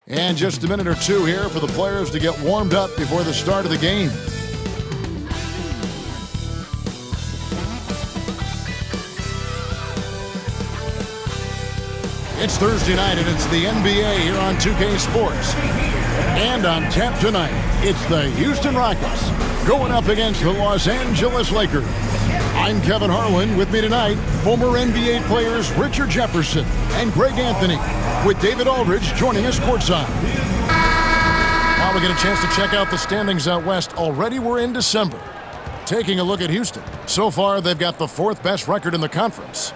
And just a minute or two here for the players to get warmed up before the start of the game. It's Thursday night, and it's the NBA here on 2K Sports. And on tap tonight, it's the Houston Rockets going up against the Los Angeles Lakers. I'm Kevin Harlan. With me tonight, former NBA players Richard Jefferson and Greg Anthony, with David Aldridge joining us courtside. Now we get a chance to check out the standings out west. Already we're in December. Taking a look at Houston. So far, they've got the fourth best record in the conference.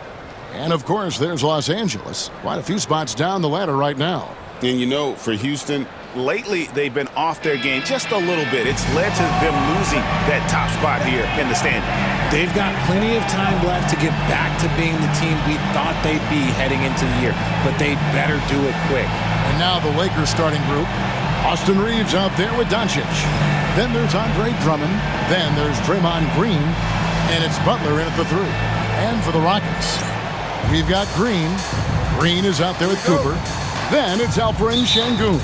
And, of course, there's Los Angeles. Quite a few spots down the ladder right now. And, you know, for Houston, lately they've been off their game just a little bit. It's led to them losing that top spot here in the standing. They've got plenty of time left to get back to being the team we thought they'd be heading into the year, but they better do it quick. And now the Lakers starting group. Austin Reeves out there with Doncic. Then there's Andre Drummond. Then there's Draymond Green. And it's Butler in at the three. And for the Rockets, we've got Green. Green is out there with Cooper. Then it's Alperen Sengun.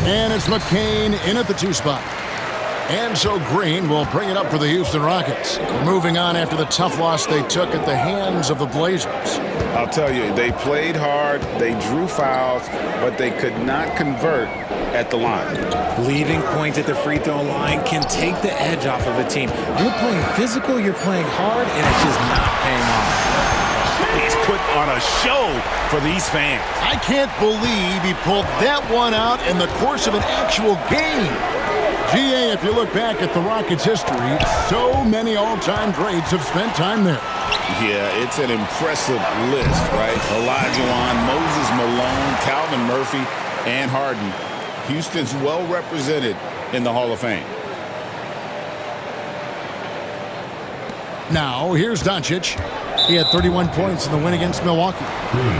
And it's McCain in at the two spot. And so Green will bring it up for the Houston Rockets. We're moving on after the tough loss they took at the hands of the Blazers. I'll tell you, they played hard, they drew fouls, but they could not convert at the line. Leaving points at the free throw line can take the edge off of a team. You're playing physical, you're playing hard, and it's just not paying off. He's put on a show for these fans. I can't believe he pulled that one out in the course of an actual game. GA, if you look back at the Rockets' history, so many all-time greats have spent time there. Yeah, it's an impressive list, right? Olajuwon, Moses Malone, Calvin Murphy, and Harden. Houston's well represented in the Hall of Fame. Now, here's Doncic. He had 31 points in the win against Milwaukee.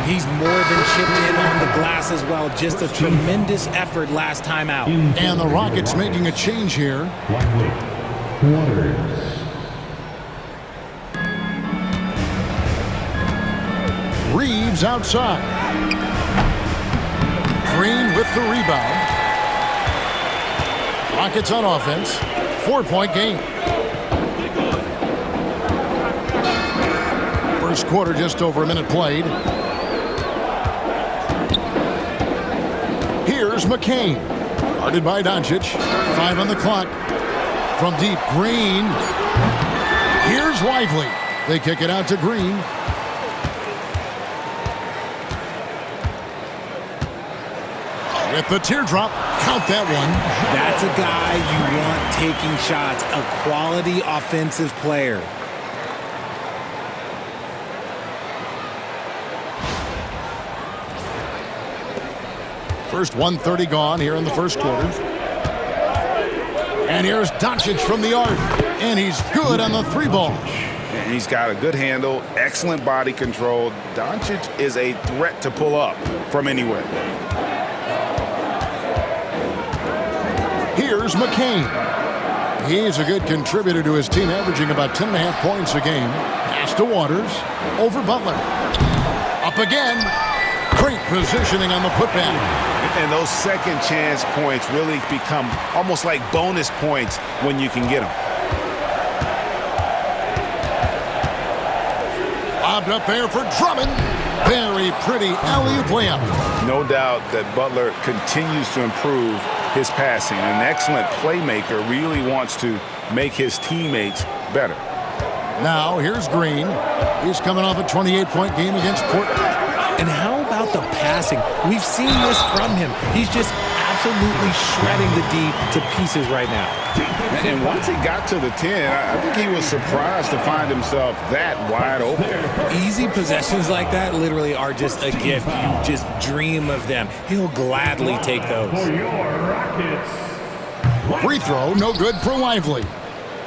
He's more than chipped in on the glass as well. Just a tremendous effort last time out. And the Rockets making a change here. Reeves outside. Green with the rebound. Rockets on offense. 4-point game. First quarter, just over a minute played. Here's McCain. Guarded by Doncic. 5 on the clock. From deep, Green. Here's Lively. They kick it out to Green. With the teardrop, count that one. That's a guy you want taking shots, a quality offensive player. First 1:30 gone here in the first quarter. And here's Doncic from the arc. And he's good on the three ball. And he's got a good handle, excellent body control. Doncic is a threat to pull up from anywhere. Here's McCain. He's a good contributor to his team, averaging about 10.5 points a game. Pass to Waters. Over Butler. Up again. Great positioning on the putback. And those second chance points really become almost like bonus points when you can get them. Lobbed up there for Drummond. Very pretty alley-oop layup. No doubt that Butler continues to improve his passing. An excellent playmaker, really wants to make his teammates better. Now here's Green. He's coming off a 28-point game against Portland. And how about the passing? We've seen this from him. He's just absolutely shredding the D to pieces right now. And once he got to the 10, I think he was surprised to find himself that wide open. Easy possessions like that literally are just a gift. You just dream of them. He'll gladly take those. Free throw, no good for Lively.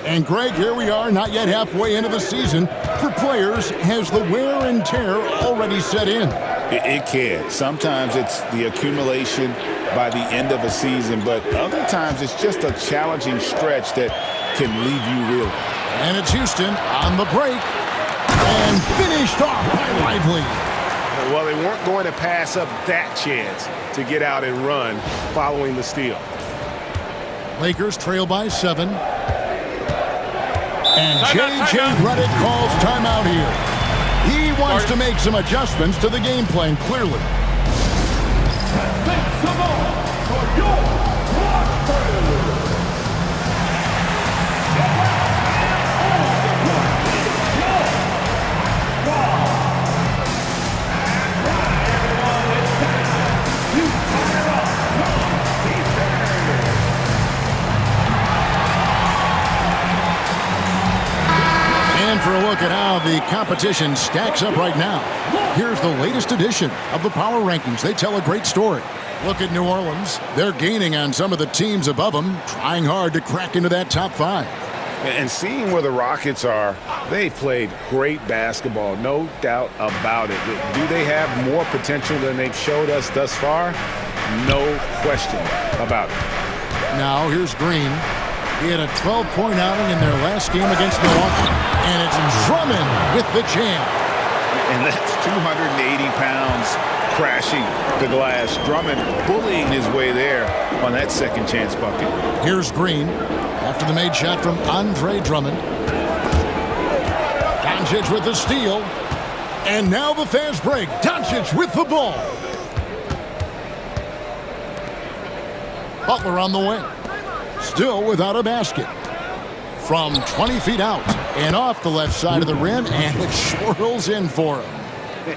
And Greg, here we are, not yet halfway into the season. For players, has the wear and tear already set in? It can. Sometimes it's the accumulation by the end of a season, but other times it's just a challenging stretch that can leave you reeling. And it's Houston on the break. And finished off by Lively. Well, they weren't going to pass up that chance to get out and run following the steal. Lakers trail by 7. And J.J. Redick calls timeout here. He wants to make some adjustments to the game plan, clearly. For a look at how the competition stacks up right now, here's the latest edition of the Power Rankings. They tell a great story. Look at New Orleans. They're gaining on some of the teams above them, trying hard to crack into that top 5. And seeing where the Rockets are, they've played great basketball, no doubt about it. Do they have more potential than they've showed us thus far? No question about it. Now here's Green. He had a 12-point outing in their last game against Milwaukee. And it's Drummond with the jam. And that's 280 pounds crashing the glass. Drummond bullying his way there on that second chance bucket. Here's Green after the made shot from Andre Drummond. Doncic with the steal. And now the fast break. Doncic with the ball. Butler on the wing. Still without a basket. From 20 feet out and off the left side of the rim, and it swirls in for him.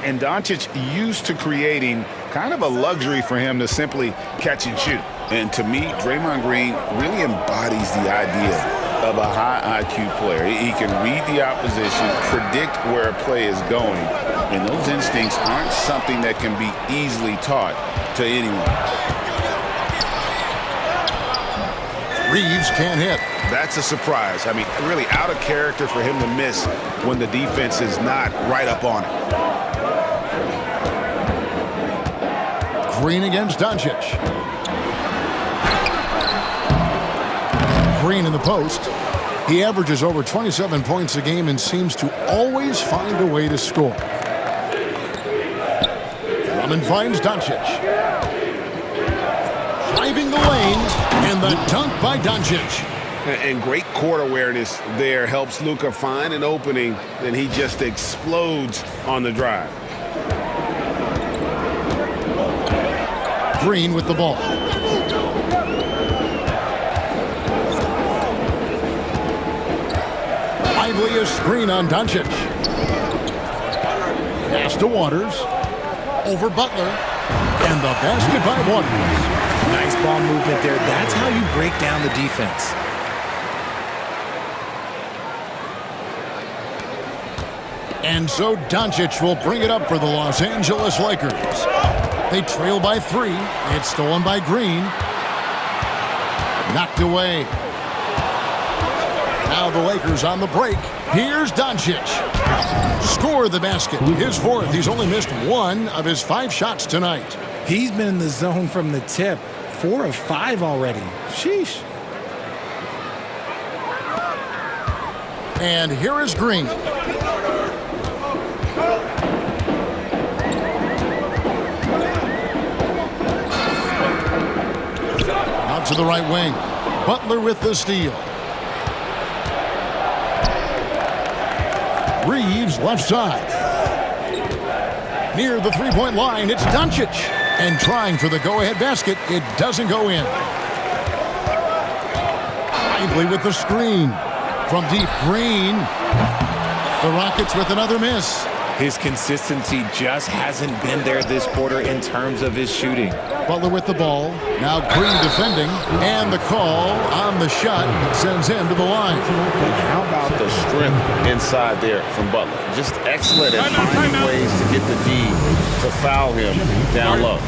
And Doncic used to creating kind of a luxury for him to simply catch and shoot. And to me, Draymond Green really embodies the idea of a high IQ player. He can read the opposition, predict where a play is going, and those instincts aren't something that can be easily taught to anyone. Reeves can't hit. That's a surprise. I mean, really out of character for him to miss when the defense is not right up on it. Green against Doncic. Green in the post. He averages over 27 points a game and seems to always find a way to score. Drummond finds Doncic. Driving the lane, and the dunk by Doncic. And great court awareness there helps Luka find an opening, and he just explodes on the drive. Green with the ball. Lively a screen on Doncic. Pass to Waters. Over Butler. And the basket by Waters. Nice ball movement there. That's how you break down the defense. And so Doncic will bring it up for the Los Angeles Lakers. They trail by 3. It's stolen by Green. Knocked away. Now the Lakers on the break. Here's Doncic. Score the basket. His 4th. He's only missed 1 of his 5 shots tonight. He's been in the zone from the tip. 4 of 5 already. Sheesh. And here is Green. Out to the right wing. Butler with the steal. Reeves left side. Near the three-point line, it's Doncic. And trying for the go-ahead basket, it doesn't go in. Lively with the screen. From deep, Green. The Rockets with another miss. His consistency just hasn't been there this quarter in terms of his shooting. Butler with the ball. Now Green defending. And the call on the shot sends him to the line. How about the strength inside there from Butler? Just excellent at finding ways to get the D to foul him down low.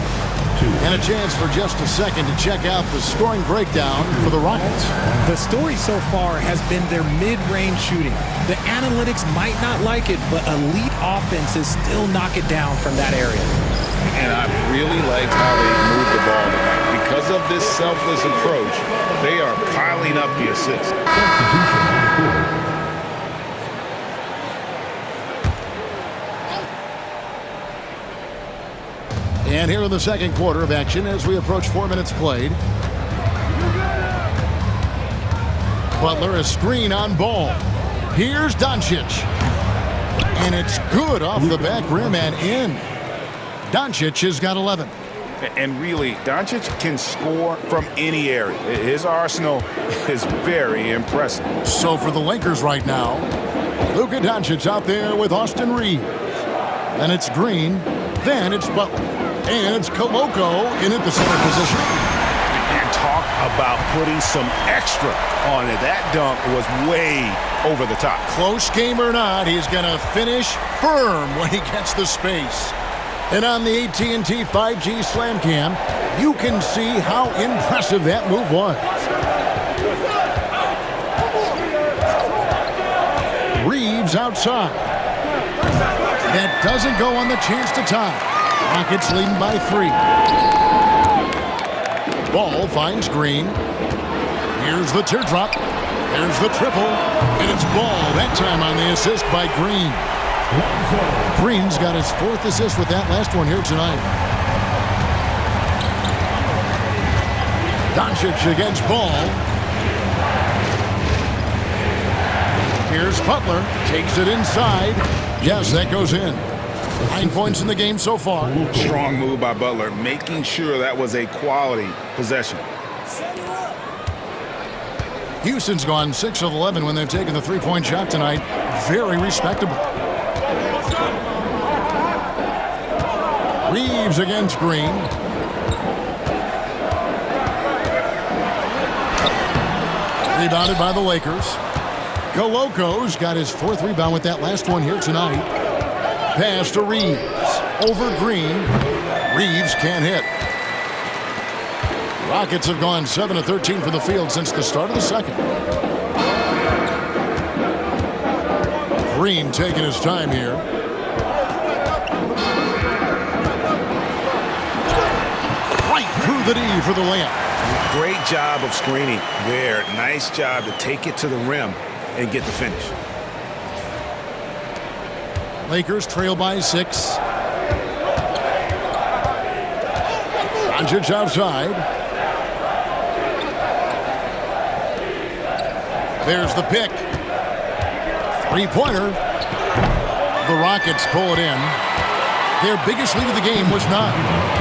And a chance for just a second to check out the scoring breakdown for the Rockets. The story so far has been their mid-range shooting. The analytics might not like it, but elite offenses still knock it down from that area. And I really liked how they moved the ball tonight. Because of this selfless approach, they are piling up the assists. And here in the second quarter of action as we approach 4 minutes played. Butler, a screen on Ball. Here's Doncic. And it's good off the back rim and in. Doncic has got 11. And really, Doncic can score from any area. His arsenal is very impressive. So for the Lakers right now, Luka Doncic out there with Austin Reeves. Then it's Green. Then it's Butler. And it's Koloko in at the center position. And talk about putting some extra on it. That dunk was way over the top. Close game or not, he's going to finish firm when he gets the space. And on the AT&T 5G Slam Cam, you can see how impressive that move was. Reeves outside. That doesn't go on the chance to tie. Rockets leading by 3. Ball finds Green. Here's the teardrop. There's the triple. And it's Ball, that time on the assist by Green. Green's got his 4th assist with that last one here tonight. Doncic against Ball. Here's Butler. Takes it inside. Yes, that goes in. 9 points in the game so far. Strong move by Butler, making sure that was a quality possession. Houston's gone 6 of 11 when they've taken the three-point shot tonight. Very respectable. Reeves against Green. Rebounded by the Lakers. Koloko's got his 4th rebound with that last one here tonight. Pass to Reeves. Over Green. Reeves can't hit. Rockets have gone 7 of 13 from the field since the start of the second. Green taking his time here. Right through the D for the layup. Great job of screening there. Nice job to take it to the rim and get the finish. Lakers trail by 6. Doncic outside. There's the pick. Three-pointer. The Rockets pull it in. Their biggest lead of the game was 9.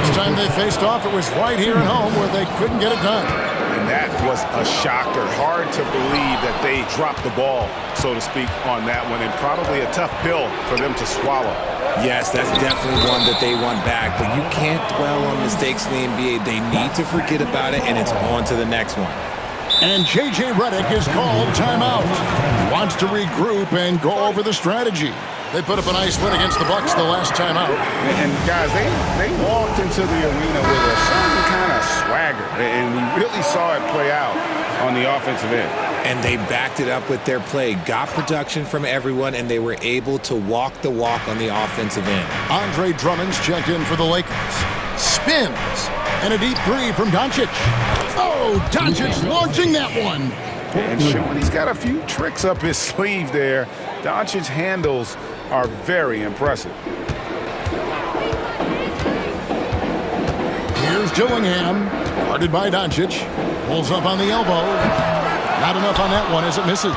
This time they faced off, it was right here at home where they couldn't get it done. And that was a shocker. Hard to believe that they dropped the ball, so to speak, on that one. And probably a tough pill for them to swallow. Yes, that's definitely one that they want back. But you can't dwell on mistakes in the NBA. They need to forget about it, and it's on to the next one. And J.J. Redick is called timeout. He wants to regroup and go over the strategy. They put up a nice win against the Bucks the last time out. And guys, they walked into the arena with a certain kind of swagger. And we really saw it play out on the offensive end. And they backed it up with their play. Got production from everyone, and they were able to walk the walk on the offensive end. Andre Drummond's checked in for the Lakers. Spins. And a deep 3 from Doncic. Oh, Doncic launching that one. And showing he's got a few tricks up his sleeve there. Doncic's handles are very impressive. Here's Dillingham, guarded by Doncic. Pulls up on the elbow. Not enough on that one as it misses.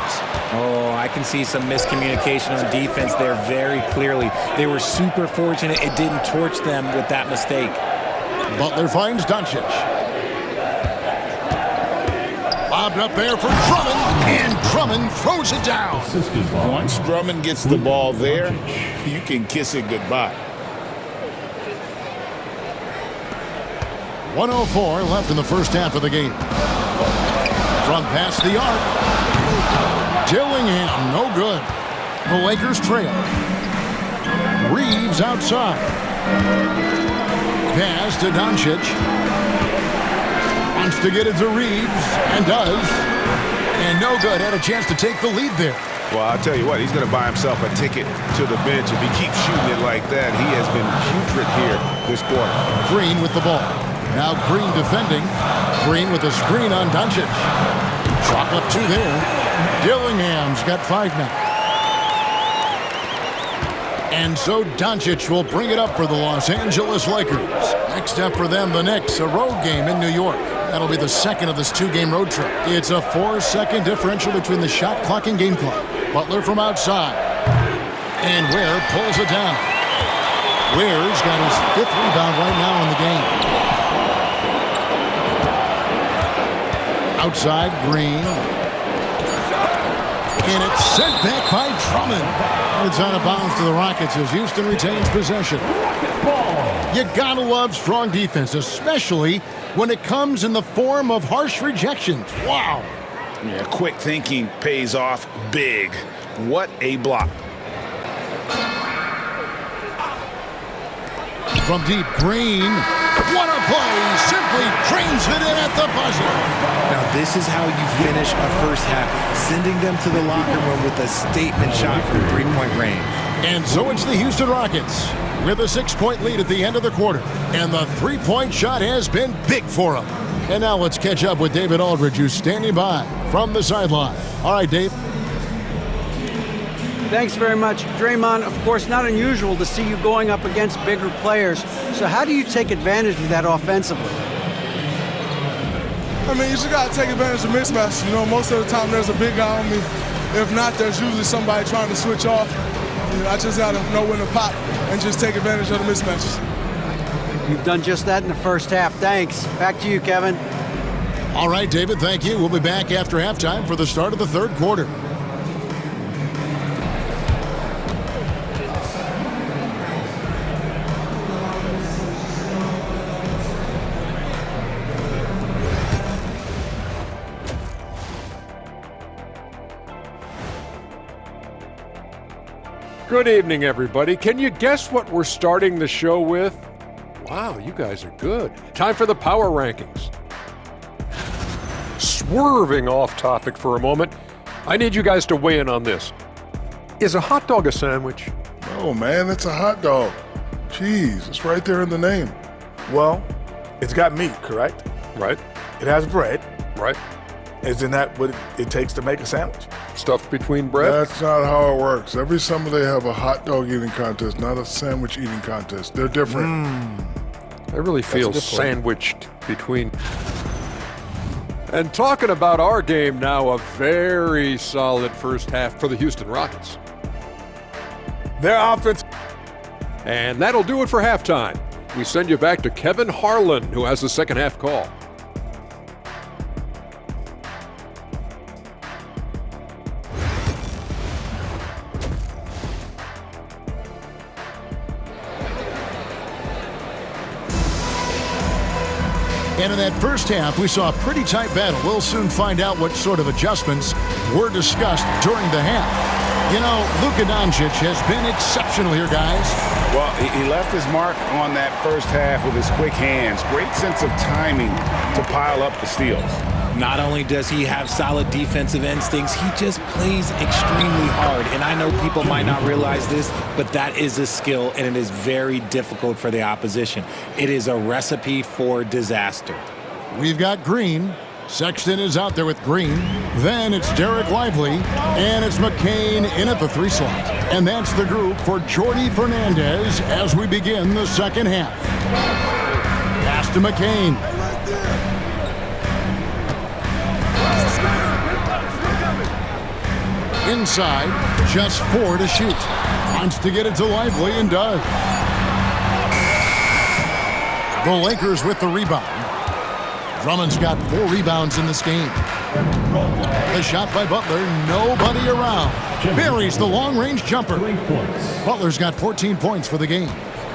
Oh, I can see some miscommunication on defense there very clearly. They were super fortunate it didn't torch them with that mistake. Butler finds Doncic. Lobbed up there for Drummond, and Drummond throws it down. Once Drummond gets the ball there, you can kiss it goodbye. 1:04 left in the first half of the game. From past the arc. Dillingham, no good. The Lakers trail. Reeves outside. Pass to Doncic. Wants to get it to Reeves, and does. And no good. Had a chance to take the lead there. Well, I'll tell you what, he's going to buy himself a ticket to the bench. If he keeps shooting it like that, he has been putrid here this quarter. Green with the ball. Now Green defending. Green with a screen on Doncic. Chalk up 2 there. Dillingham's got 5 now. And so Doncic will bring it up for the Los Angeles Lakers. Next up for them, the Knicks, a road game in New York. That'll be the second of this 2-game road trip. It's a 4-second differential between the shot clock and game clock. Butler from outside. And Ware pulls it down. Ware's got his 5th rebound right now in the game. Outside, Green. And it's sent back by Drummond. And it's out of bounds to the Rockets as Houston retains possession. You gotta love strong defense, especially when it comes in the form of harsh rejections. Wow. Yeah, quick thinking pays off big. What a block. From deep, Green. What a play! Simply drains it in at the buzzer. Now, this is how you finish a first half, sending them to the locker room with a statement shot from three-point range. And so it's the Houston Rockets with a 6-point lead at the end of the quarter. And the three-point shot has been big for them. And now let's catch up with David Aldridge, who's standing by from the sideline. All right, Dave. Thanks very much. Draymond, of course, not unusual to see you going up against bigger players. So how do you take advantage of that offensively? I mean, you just got to take advantage of mismatches. You know, most of the time there's a big guy on me. If not, there's usually somebody trying to switch off. You know, I just got to know when to pop and just take advantage of the mismatches. You've done just that in the first half. Thanks. Back to you, Kevin. All right, David, thank you. We'll be back after halftime for the start of the third quarter. Good evening, everybody. Can you guess what we're starting the show with? Wow, you guys are good. Time for the power rankings. Swerving off topic for a moment, I need you guys to weigh in on this. Is a hot dog a sandwich? Oh, man, it's a hot dog. Jeez, it's right there in the name. Well, it's got meat, correct? Right. It has bread. Right. Isn't that what it takes to make a sandwich? Stuffed between bread? That's not how it works. Every summer they have a hot dog eating contest, not a sandwich eating contest. They're different. I really feel sandwiched between. And talking about our game now, a very solid first half for the Houston Rockets. Their offense. And that'll do it for halftime. We send you back to Kevin Harlan, who has the second half call. And in that first half, we saw a pretty tight battle. We'll soon find out what sort of adjustments were discussed during the half. You know, Luka Doncic has been exceptional here, guys. Well, he left his mark on that first half with his quick hands. Great sense of timing to pile up the steals. Not only does he have solid defensive instincts, he just plays extremely hard. And I know people might not realize this, but that is a skill, and it is very difficult for the opposition. It is a recipe for disaster. We've got Green. Sexton is out there with Green. Then it's Derek Lively, and it's McCain in at the 3 slot. And that's the group for Jordi Fernandez as we begin the second half. Pass to McCain. Inside, just 4 to shoot. Wants to get it to Lively and does. The Lakers with the rebound. Drummond's got 4 rebounds in this game. The shot by Butler, nobody around. Buries the long-range jumper. Butler's got 14 points for the game.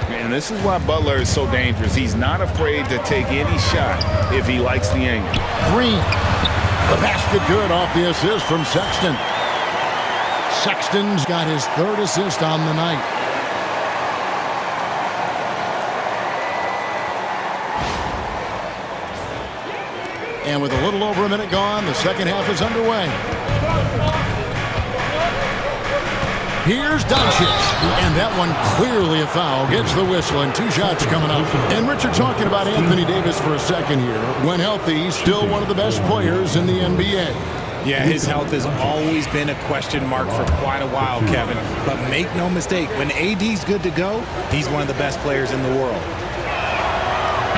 And this is why Butler is so dangerous. He's not afraid to take any shot if he likes the angle. Green. The basket good off the assist from Sexton. Sexton's got his 3rd assist on the night. And with a little over a minute gone, the second half is underway. Here's Doncic. And that one clearly a foul. Gets the whistle and 2 shots coming up. And Richard talking about Anthony Davis for a second here. When healthy, still one of the best players in the NBA. Yeah, his health has always been a question mark for quite a while, Kevin. But make no mistake, when AD's good to go, he's one of the best players in the world.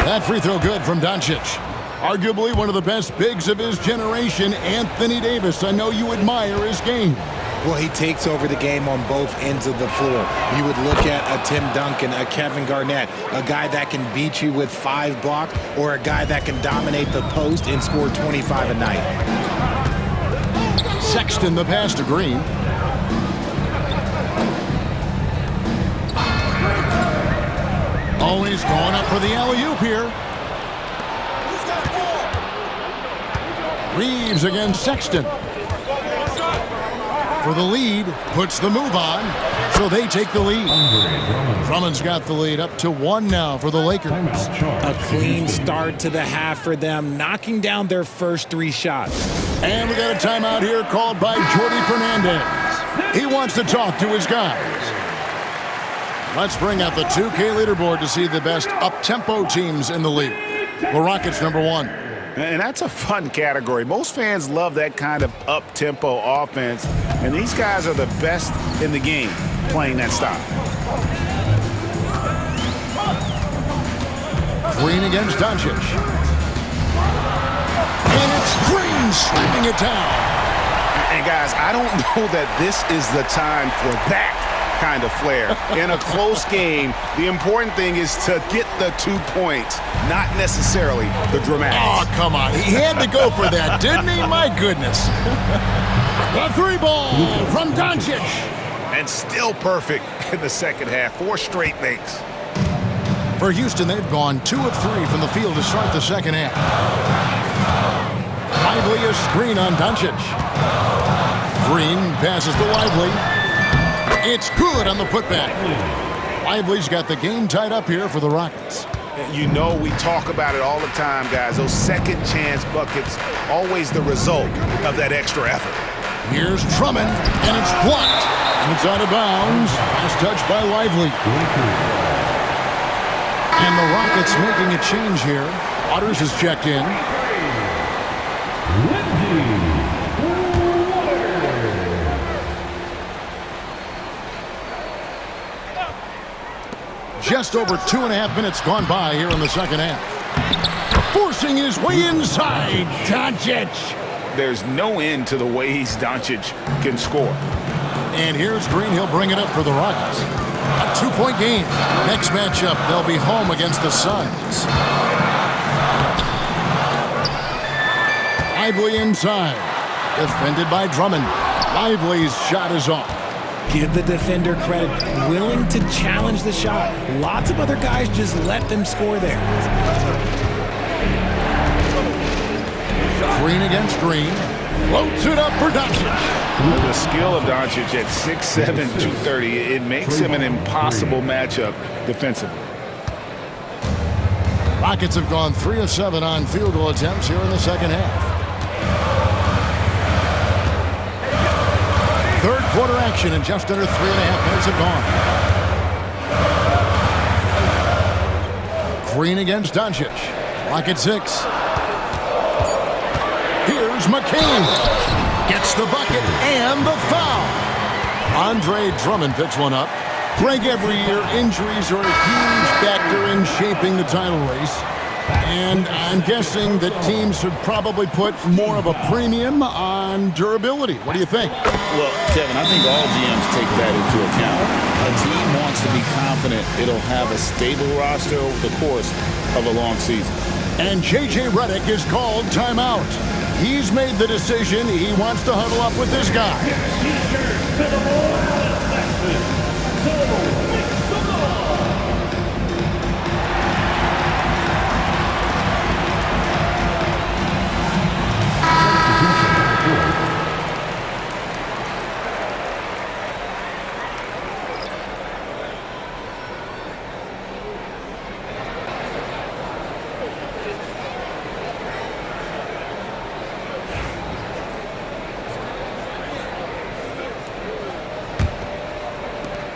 That free throw good from Doncic. Arguably one of the best bigs of his generation, Anthony Davis. I know you admire his game. Well, he takes over the game on both ends of the floor. You would look at a Tim Duncan, a Kevin Garnett, a guy that can beat you with 5 blocks, or a guy that can dominate the post and score 25 a night. Sexton the pass to Green. Always going up for the alley-oop here. Reeves against Sexton. For the lead, puts the move on, so they take the lead. Drummond's got the lead up to 1 now for the Lakers. A clean start to the half for them, knocking down their first 3 shots. And we got a timeout here called by Jordi Fernandez. He wants to talk to his guys. Let's bring out the 2K leaderboard to see the best up-tempo teams in the league. The Rockets number 1. And that's a fun category. Most fans love that kind of up-tempo offense, and these guys are the best in the game playing that style. Green against Doncic. And it's Green slapping it down. And guys, I don't know that this is the time for that kind of flair. In a close game, the important thing is to get the 2 points, not necessarily the dramatics. Oh, come on. He had to go for that, didn't he? My goodness. The 3 ball from Doncic. And still perfect in the second half. 4 straight makes. For Houston, they've gone 2 of 3 from the field to start the second half. Lively a screen on Doncic. Green passes to Lively. It's good on the putback. Lively's got the game tied up here for the Rockets. You know we talk about it all the time, guys. Those second chance buckets, always the result of that extra effort. Here's Drummond, and it's blocked. It's out of bounds. Last touch by Lively. And the Rockets making a change here. Waters is checked in. Just over 2.5 minutes gone by here in the second half. Forcing his way inside, Doncic. There's no end to the ways Doncic can score. And here's Green. He'll bring it up for the Rockets. A 2-point game. Next matchup, they'll be home against the Suns. Lively inside. Defended by Drummond. Lively's shot is off. Give the defender credit, willing to challenge the shot. Lots of other guys just let them score there. Green against Green. Floats it up for Doncic. The skill of Doncic at 6'7", 230, it makes him an impossible matchup defensively. Rockets have gone 3 of 7 on field goal attempts here in the second half. Third quarter action, and just under 3.5 minutes have gone. Green against Doncic. Rocket 6. Here's McCain. Gets the bucket and the foul. Andre Drummond picks one up. Greg, every year injuries are a huge factor in shaping the title race. And I'm guessing that teams should probably put more of a premium on durability. What do you think? Well, Kevin, I think all GMs take that into account. A team wants to be confident it'll have a stable roster over the course of a long season. And J.J. Redick is called timeout. He's made the decision. He wants to huddle up with this guy.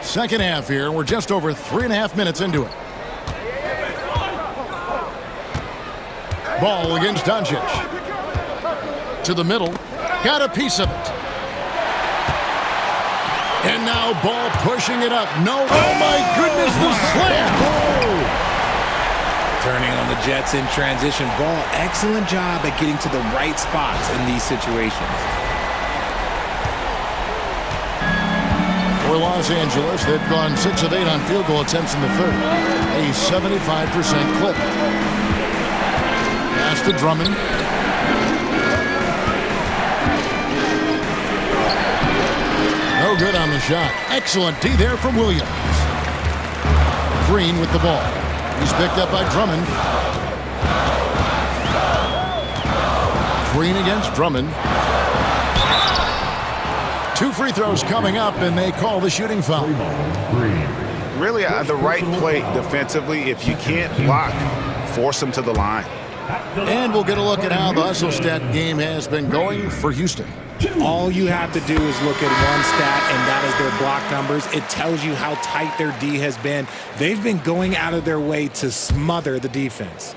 Second half here. We're just over 3.5 minutes into it. Ball against Doncic. To the middle. Got a piece of it. And now Ball pushing it up. No, oh my goodness, the slam. Oh. Turning on the Jets in transition. Ball, excellent job at getting to the right spots in these situations. For Los Angeles, they've gone 6 of 8 on field goal attempts in the third. A 75% clip. Pass to Drummond. No good on the shot. Excellent D there from Williams. Green with the ball. He's picked up by Drummond. Green against Drummond. 2 free throws coming up, and they call the shooting foul. Really the right play defensively. If you can't block, force them to the line. And we'll get a look at how the hustle stat game has been going for Houston. All you have to do is look at one stat, and that is their block numbers. It tells you how tight their D has been. They've been going out of their way to smother the defense.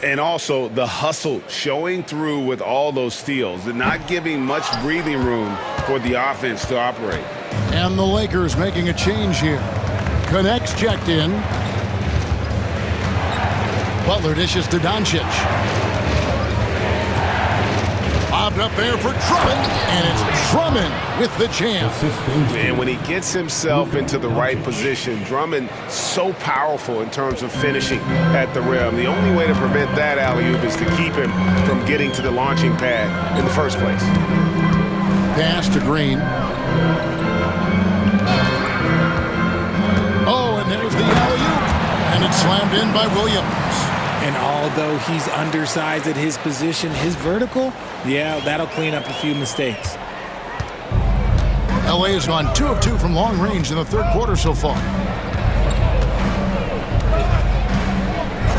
And also the hustle showing through with all those steals and not giving much breathing room for the offense to operate. And the Lakers making a change here. Connects checked in. Butler dishes to Doncic. Bobbed up there for Drummond, and it's Drummond with the jam. And when he gets himself into the right position, Drummond so powerful in terms of finishing at the rim. The only way to prevent that alley-oop is to keep him from getting to the launching pad in the first place. Pass to Green. Oh, and there's the alley-oop, and it's slammed in by Williams. And although he's undersized at his position, his vertical, yeah, that'll clean up a few mistakes. LA has gone 2 of 2 from long range in the third quarter so far.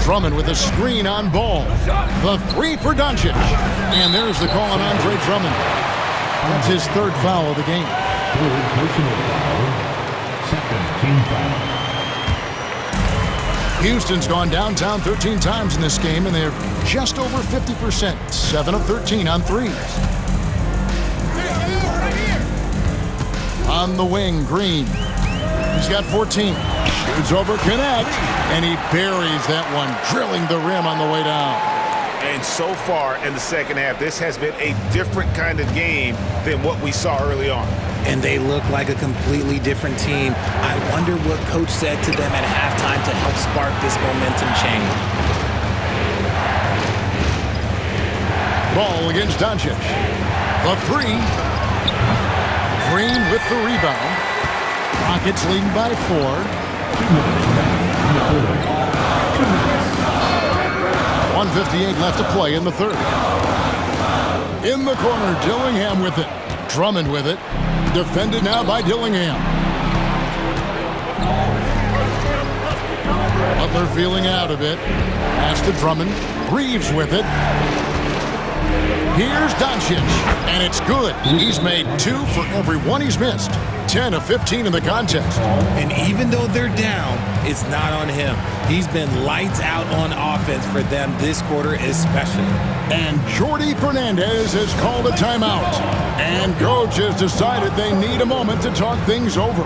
Drummond with a screen on Ball. The 3 for Doncic. And there's the call on Andre Drummond. That's his 3rd foul of the game. 3rd personal foul. 2nd team foul. Houston's gone downtown 13 times in this game, and they're just over 50%, 7 of 13 on threes. On the wing, Green. He's got 14. Shoots over Connect, and he buries that one, drilling the rim on the way down. And so far in the second half, this has been a different kind of game than what we saw early on. And they look like a completely different team. I wonder what coach said to them at halftime to help spark this momentum change. Ball against Doncic. The 3. Green with the rebound. Rockets leading by 4. 1:58 left to play in the third. In the corner, Dillingham with it. Drummond with it. Defended now by Dillingham. Butler feeling out a bit. Pass to Drummond. Reeves with it. Here's Doncic, and it's good. He's made 2 for every one he's missed. 10 of 15 in the contest. And even though they're down, it's not on him. He's been lights out on offense for them this quarter especially. And Jordi Fernandez has called a timeout. And coach has decided they need a moment to talk things over.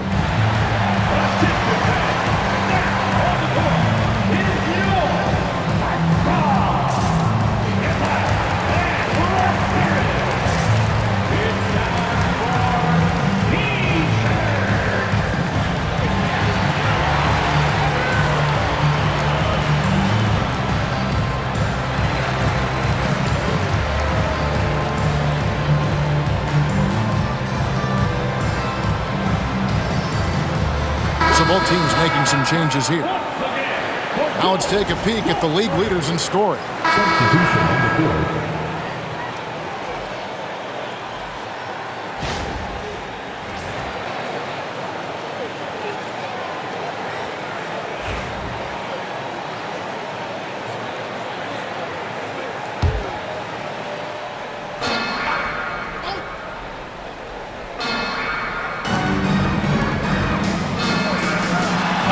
Both teams making some changes here. Now let's take a peek at the league leaders in scoring. Substitution on the court.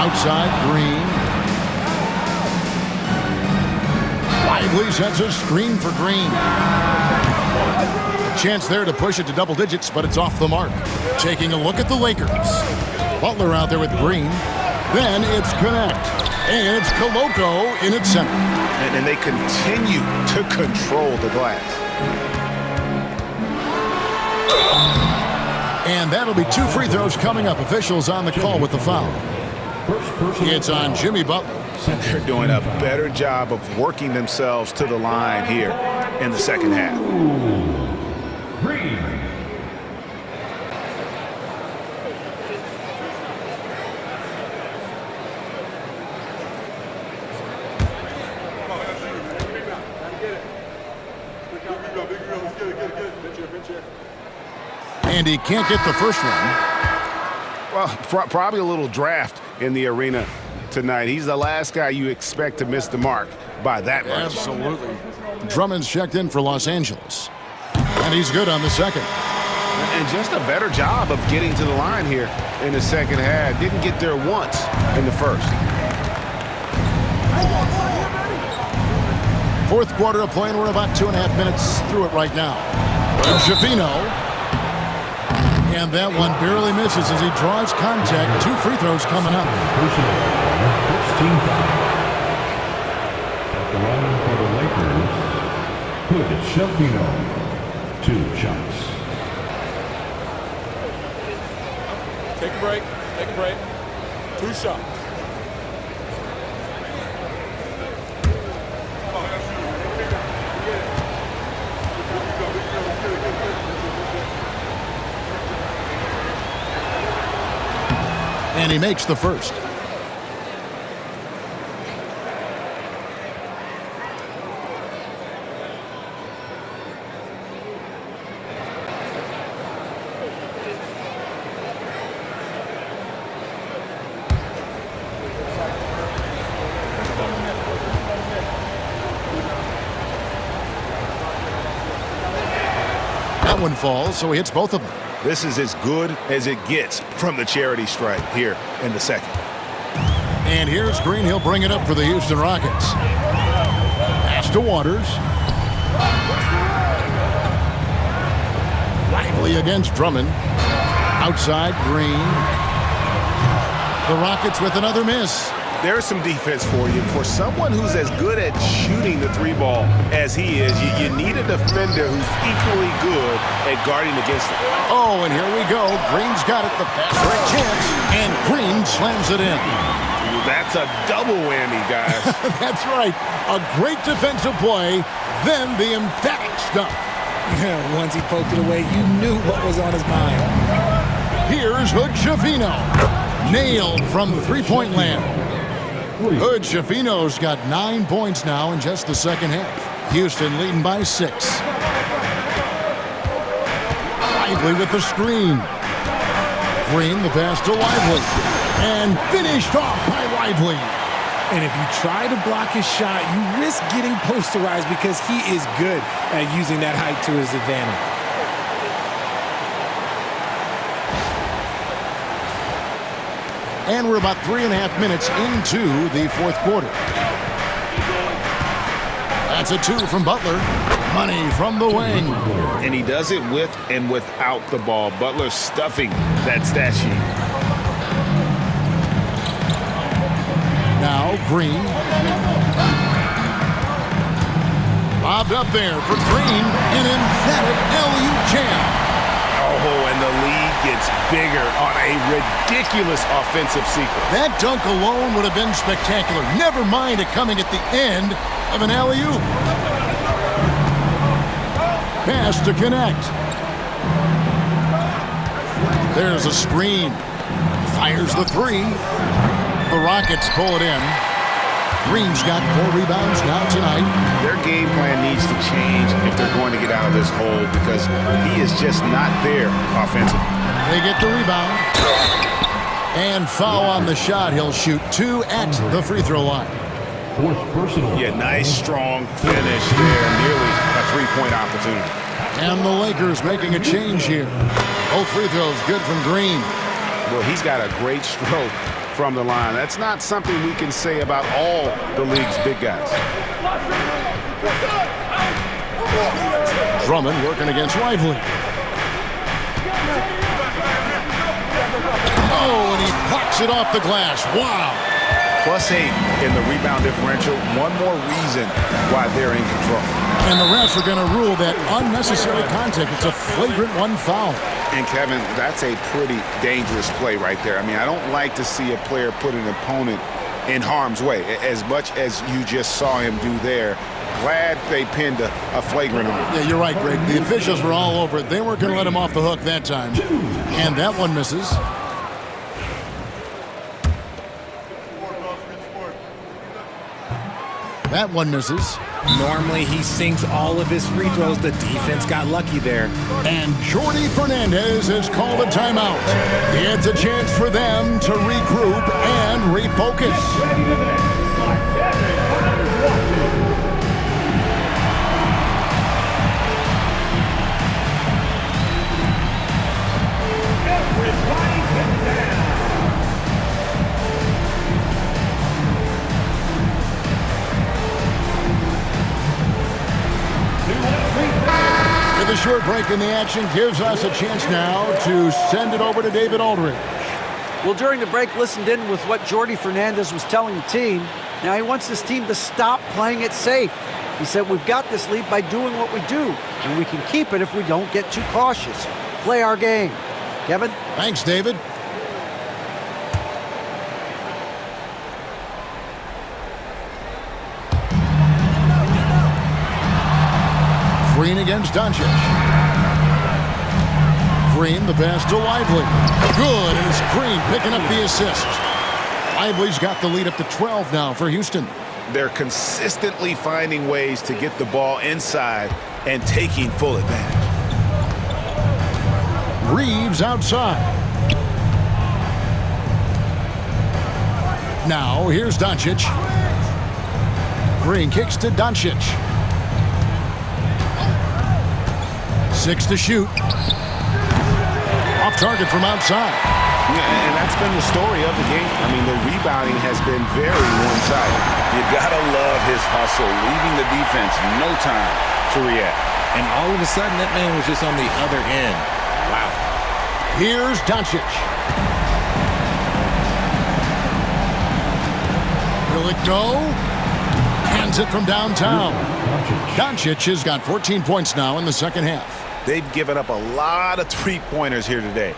Outside, Green. Lively sets a screen for Green. chance there to push it to double digits, but it's off the mark. Taking a look at the Lakers. Butler out there with Green. Then it's Connect. And it's Koloko in its center. And they continue to control the glass. And that'll be 2 free throws coming up. Officials on the call with the foul. It's on Jimmy Butler. They're doing a better job of working themselves to the line here in the second half. Green. And he can't get the first one. Well, probably a little draft in the arena tonight. He's the last guy you expect to miss the mark by that much. Absolutely. Drummond's checked in for Los Angeles. And he's good on the second. And just a better job of getting to the line here in the second half. Didn't get there once in the first. Fourth quarter of play, and we're about 2.5 minutes through it right now. Schifino. And that one barely misses as he draws contact. 2 free throws coming up. Personal foul, first team foul. At the line for the Lakers, Hood Schifino, 2 shots. Take a break. Take a break. 2 shots. And he makes the first. That one falls, so he hits both of them. This is as good as it gets from the charity stripe here in the second. And here's Green. He'll bring it up for the Houston Rockets. Pass to Waters. Lively against Drummond. Outside, Green. The Rockets with another miss. There's some defense for you. For someone who's as good at shooting the 3-ball as he is, you need a defender who's equally good at guarding against it. Oh, and here we go. Green's got it. The pass right chance. And Green slams it in. That's a double whammy, guys. That's right. A great defensive play, then the emphatic stuff. Yeah, once he poked it away, you knew what was on his mind. Here's Hood Schifino. Nailed from three-point land. Hood Schifino's got 9 points now in just the second half. Houston leading by 6. Lively with the screen. Green, the pass to Lively. And finished off by Lively. And if you try to block his shot, you risk getting posterized because he is good at using that height to his advantage. And we're about 3.5 minutes into the fourth quarter. That's a 2 from Butler. Money from the wing. And he does it with and without the ball. Butler stuffing that stat sheet. Now Green. Bobbed up there for Green. An emphatic LU jam. Oh, and the lead gets bigger on a ridiculous offensive sequence. That dunk alone would have been spectacular. Never mind it coming at the end of an alley-oop. Pass to Connect. There's a screen. Fires the 3. The Rockets pull it in. Green's got 4 rebounds now tonight. Their game plan needs to change if they're going to get out of this hole because he is just not there offensively. They get the rebound. And foul on the shot. He'll shoot 2 at the free throw line. Fourth personal. Yeah, nice strong finish there. Nearly a 3-point opportunity. And the Lakers making a change here. Both free throws good from Green. Well, he's got a great stroke from the line. That's not something we can say about all the league's big guys. Drummond working against Lively. Oh, and he blocks it off the glass. Wow. +8 in the rebound differential. One more reason why they're in control. And the refs are going to rule that unnecessary contact. It's a flagrant 1 foul. And, Kevin, that's a pretty dangerous play right there. I mean, I don't like to see a player put an opponent in harm's way, as much as you just saw him do there. Glad they pinned a flagrant on him. Yeah, you're right, Greg. The officials were all over it. They weren't going to let him off the hook that time. And that one misses. That one misses. Normally, he sinks all of his free throws. The defense got lucky there. And Jordi Fernandez has called a timeout. It's a chance for them to regroup and refocus. The short break in the action gives us a chance now to send it over to David Aldridge. Well, during the break, listened in with what Jordi Fernandez was telling the team. Now he wants this team to stop playing it safe. He said, we've got this lead by doing what we do, and we can keep it if we don't get too cautious. Play our game. Kevin? Thanks, David. Green against Doncic. Green, the pass to Lively. Good, and it's Green picking up the assist. Lively's got the lead up to 12 now for Houston. They're consistently finding ways to get the ball inside and taking full advantage. Reeves outside. Now, here's Doncic. Green kicks to Doncic. 6 to shoot. Off target from outside. Yeah, and that's been the story of the game. I mean, the rebounding has been very one-sided. You gotta love his hustle, leaving the defense no time to react. And all of a sudden, that man was just on the other end. Wow. Here's Doncic. Will it go? Hands it from downtown. Doncic has got 14 points now in the second half. They've given up a lot of three-pointers here today.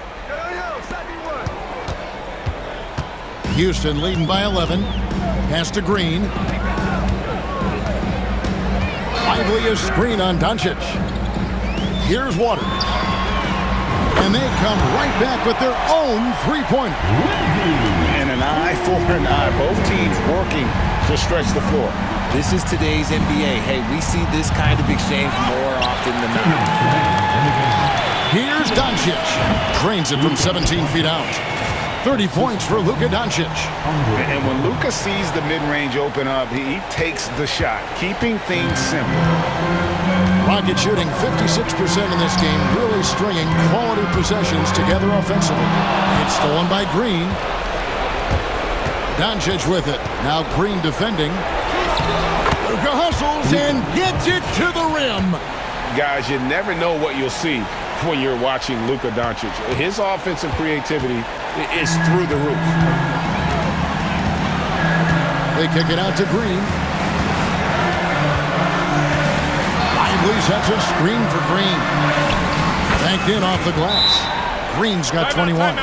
Houston leading by 11. Pass to Green. Lively is screen on Doncic. Here's Waters. And they come right back with their own three-pointer. And an eye for an eye. Both teams working to stretch the floor. This is today's NBA. Hey, we see this kind of exchange more often than not. Here's Doncic. Drains it from 17 feet out. 30 points for Luka Doncic. And when Luka sees the mid-range open up, he takes the shot, keeping things simple. Rocket shooting 56% in this game, really stringing quality possessions together offensively. It's stolen by Green. Doncic with it. Now Green defending. Luka hustles and gets it to the rim. Guys, you never know what you'll see when you're watching Luka Doncic. His offensive creativity is through the roof. They kick it out to Green. Lively sets a screen for Green. Banked in off the glass. Green's got 21.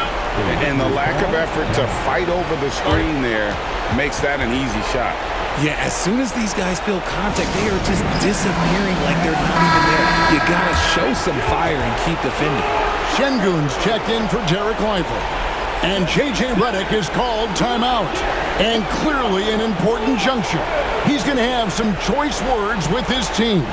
And the lack of effort to fight over the screen there makes that an easy shot. Yeah, as soon as these guys feel contact, they are just disappearing like they're not even there. You gotta show some fire and keep defending. Şengün's checked in for Dereck Lively. And J.J. Redick is called timeout. And clearly an important juncture. He's going to have some choice words with his team.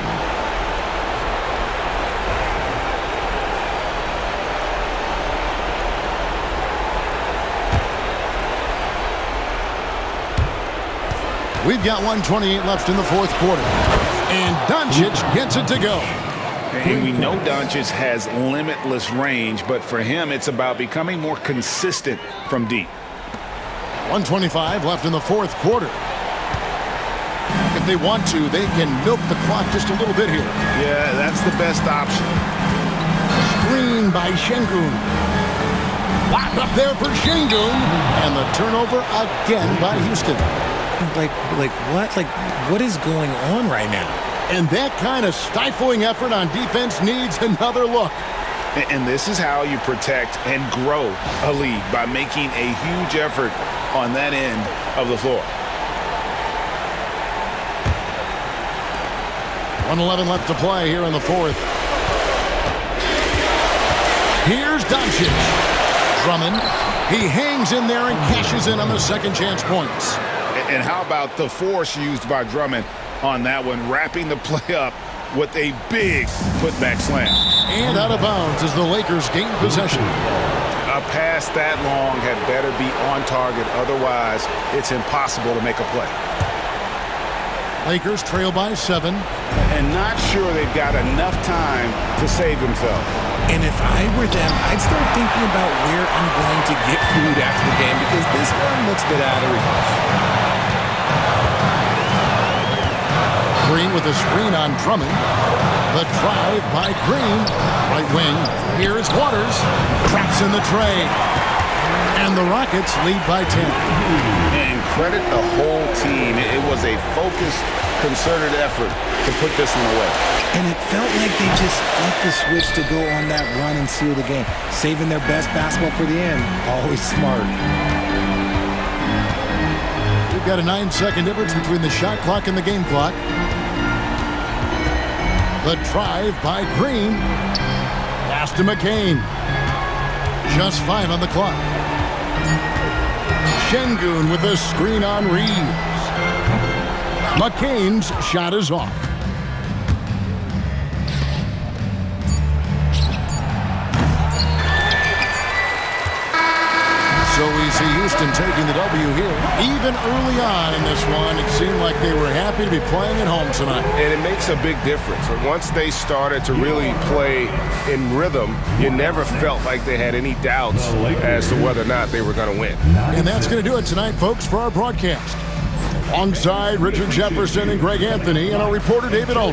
We've got 1:28 left in the fourth quarter. And Doncic gets it to go. And we know Doncic has limitless range, but for him, it's about becoming more consistent from deep. 1:25 left in the fourth quarter. if they want to, they can milk the clock just a little bit here. Yeah, that's the best option. Screen by Şengün. Locked up there for Şengün. And the turnover again by Houston. Like what? Like, what is going on right now? And that kind of stifling effort on defense needs another look. And this is how you protect and grow a lead, by making a huge effort on that end of the floor. 1:11 left to play here in the fourth. Here's Doncic. Drummond. He hangs in there and cashes in on the second chance points. And how about the force used by Drummond on that one, wrapping the play up with a big putback slam. And out of bounds as the Lakers gain possession. A pass that long had better be on target. Otherwise, it's impossible to make a play. Lakers trail by 7. And not sure they've got enough time to save themselves. And if I were them, I'd start thinking about where I'm going to get food after the game, because this one looks a bit out of reach. Green with a screen on Drummond. The drive by Green. Right wing. Here's Waters. Traps in the tray. And the Rockets lead by 10. And credit the whole team. It was a focused, concerted effort to put this one away. And it felt like they just flipped the switch to go on that run and seal the game. Saving their best basketball for the end. Always smart. We've got a 9-second difference between the shot clock and the game clock. The drive by Green. Pass to McCain. Just 5 on the clock. Şengün with a screen on Reeves. McCain's shot is off. So we see Houston taking the W here. Even early on in this one, it seemed like they were happy to be playing at home tonight. And it makes a big difference. Once they started to really play in rhythm, you never felt like they had any doubts as to whether or not they were going to win. And that's going to do it tonight, folks, for our broadcast. Alongside Richard Jefferson and Greg Anthony and our reporter David Olden.